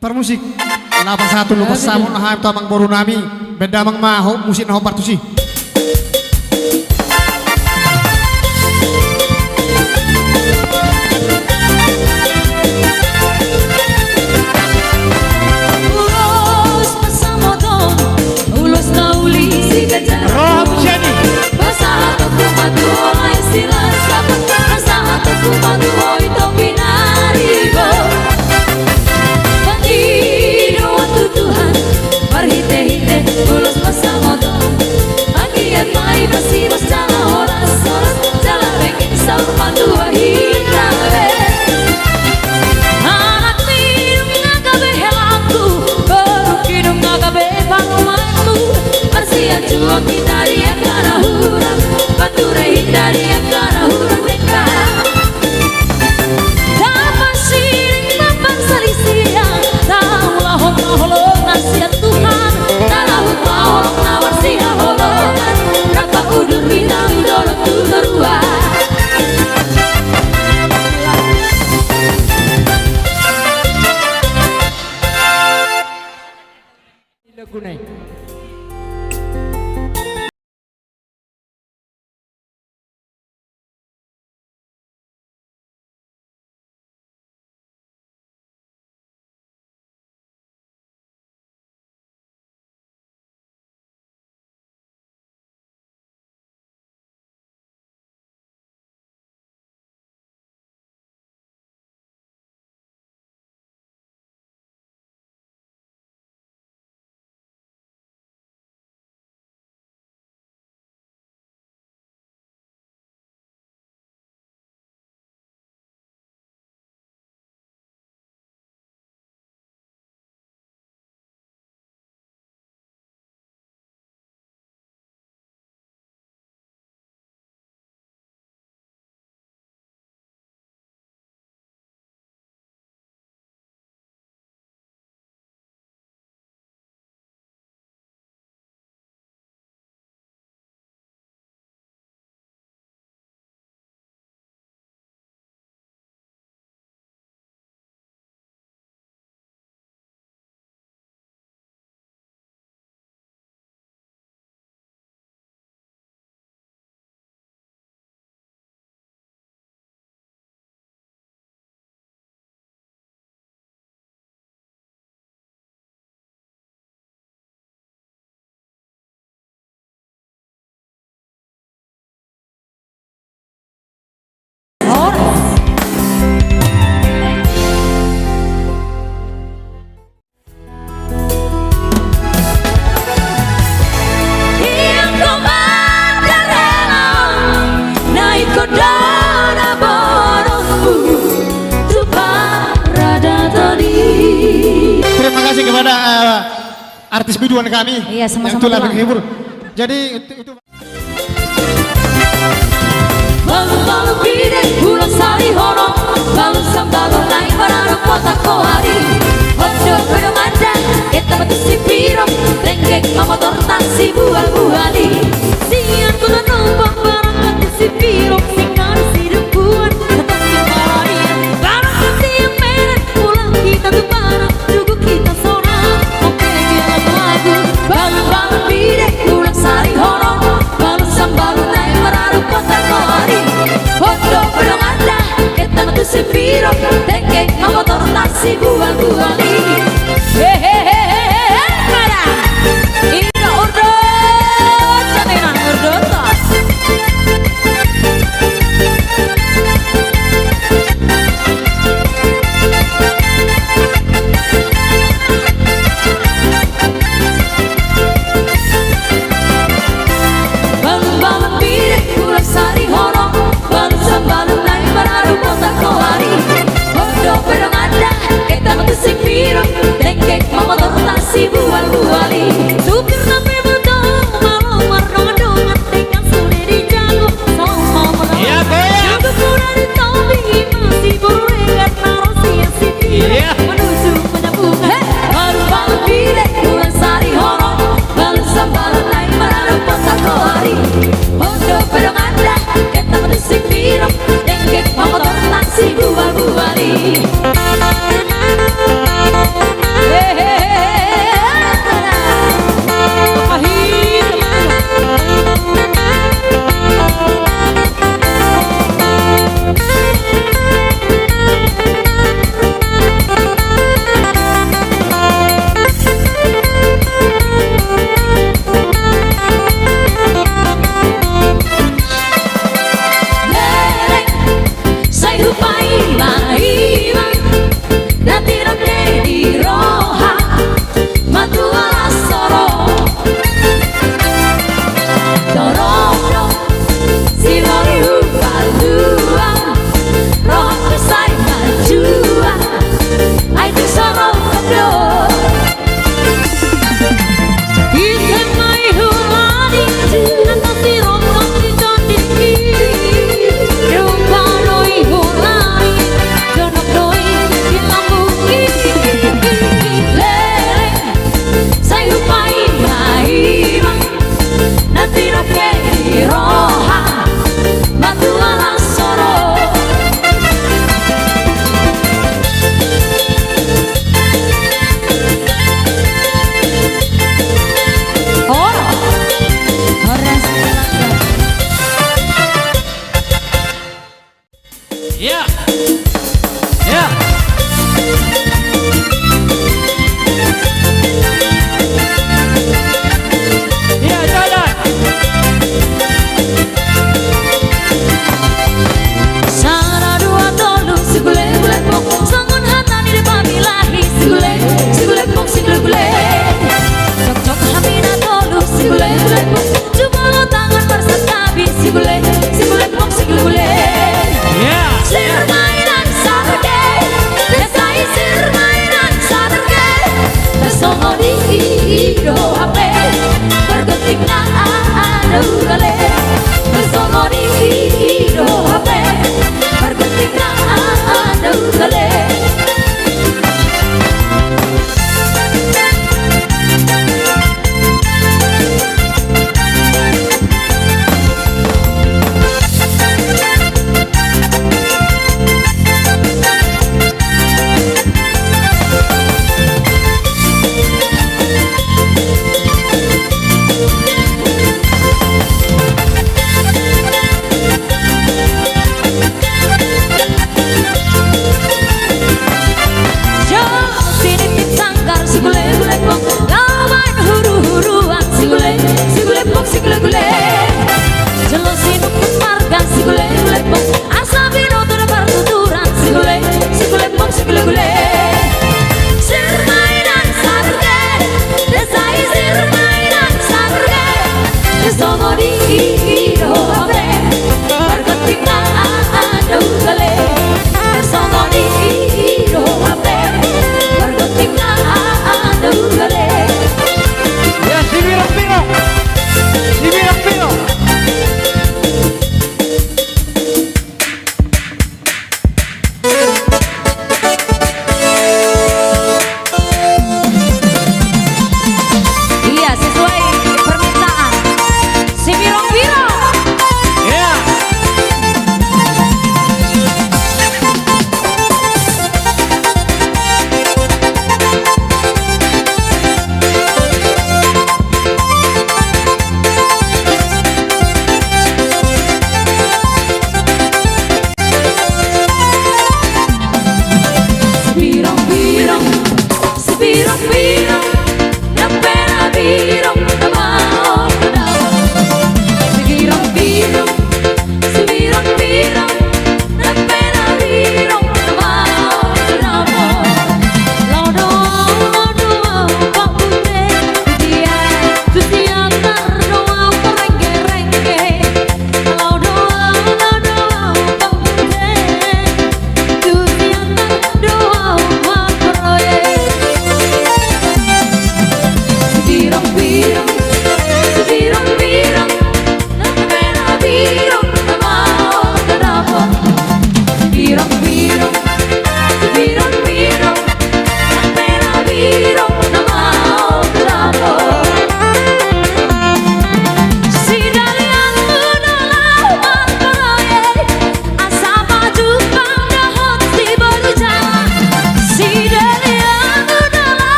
permusik lapan satu lupa samun nah itu amang boru nami beda amang maho musik naho partusi kepada artis biduan kami iya, sama-sama yang telah menghibur. Jadi itu balu-balu pide ulang sari horo balu sambalo naik barang kota kohari hojo koyo manda kita batu si piro tenggek motor taksi bual-buali sian kuda numpang barang kata si piro singkar si rembuan tetap si malarian barang kata yang meret pulang kita tuh barang juga kita sorang oke kita lagu balu-balu pide ulang sari horo balu sambalo naik barang kota kohari hojo koyo manda kita batu si piro tenggek motor taksi bual-buali hehehe para ini ordot jangan ordot balon-balon pire pulang sari horong balon sambalon naik bararu kota kohari bodoh pedang ada kita metusik piro tengkek motor taksi bual-buali supir nape betul malu warna-warna tinggal sudah dijago sama menang juga kurang ditobi masih boleh karena rosia si piro menuju penyambungan balon-balon pire pulang sari horong balon sambalon naik bararu kota kohari bodoh pedang ada kita metusik piro tengkek motor taksi bual-buali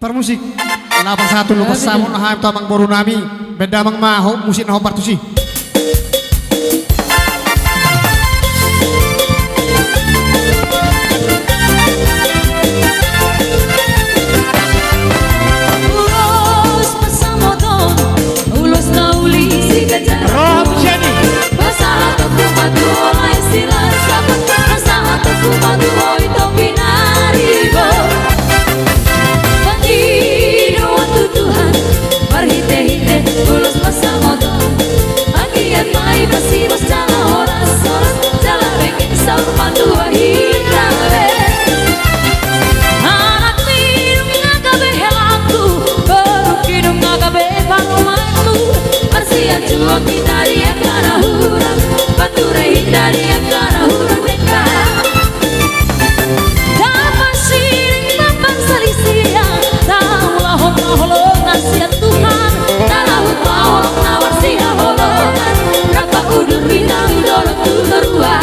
Permusik labang satu lukas samun ha to amang boru nami beda amang maho musik no partusi. Ulos pasamodon, ulos na uli si Gajah. Rob Jenny. Basahan aku madu oleh silas sabat. Basahan aku madu oi to binaribo. Pangino tu Tuhan, berhite-hite ulos pasamodon. Agian mai bersibos jalan horas-horas, jalan pengen saur madu ahirabe. Anak minum ngagabe helaku, berukidung ngagabe pangumanku. Bersihan jual hindari yang kana hurang, bature hindari yang kana hurang nekah. Dapat siring mapan salisia, taulah holong nasihat Tuhan. Talahut maholong nawar siha holongan, berapa udur bintang dolong tu teruah.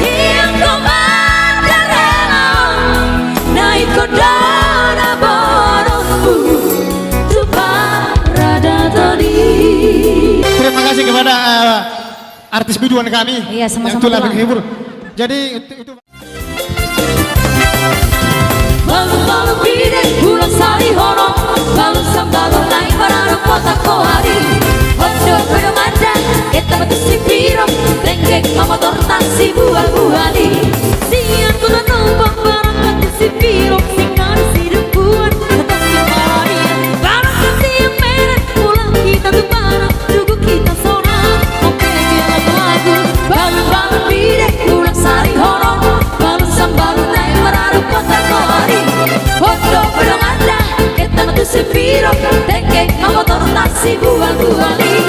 Yang komandan rela, naik kodana borongku, tu parada tadi. Terima kasih kepada artis biduan kami. Iya, sama-sama, yang telah Bang. menghibur. Jadi itu Balu-balu bide, ulang sari horong, balu sambalu naik barang kota kohari. Hojo kudu mandang, kita batu si piro, lenggek motor taksi bual-buali. Sian kudu numpang barang batu si piro, singkar si dukuan, tetap kembali. Barang batu yang merah, pulang kita tuh barang, tunggu kita sorang, oke kita lagu. Balu-balu bide, ulang sari horong, balu sambalu naik barang kota kohari. Hojo kudu mandang, kita batu si piro, lenggek motor taksi bual-buali.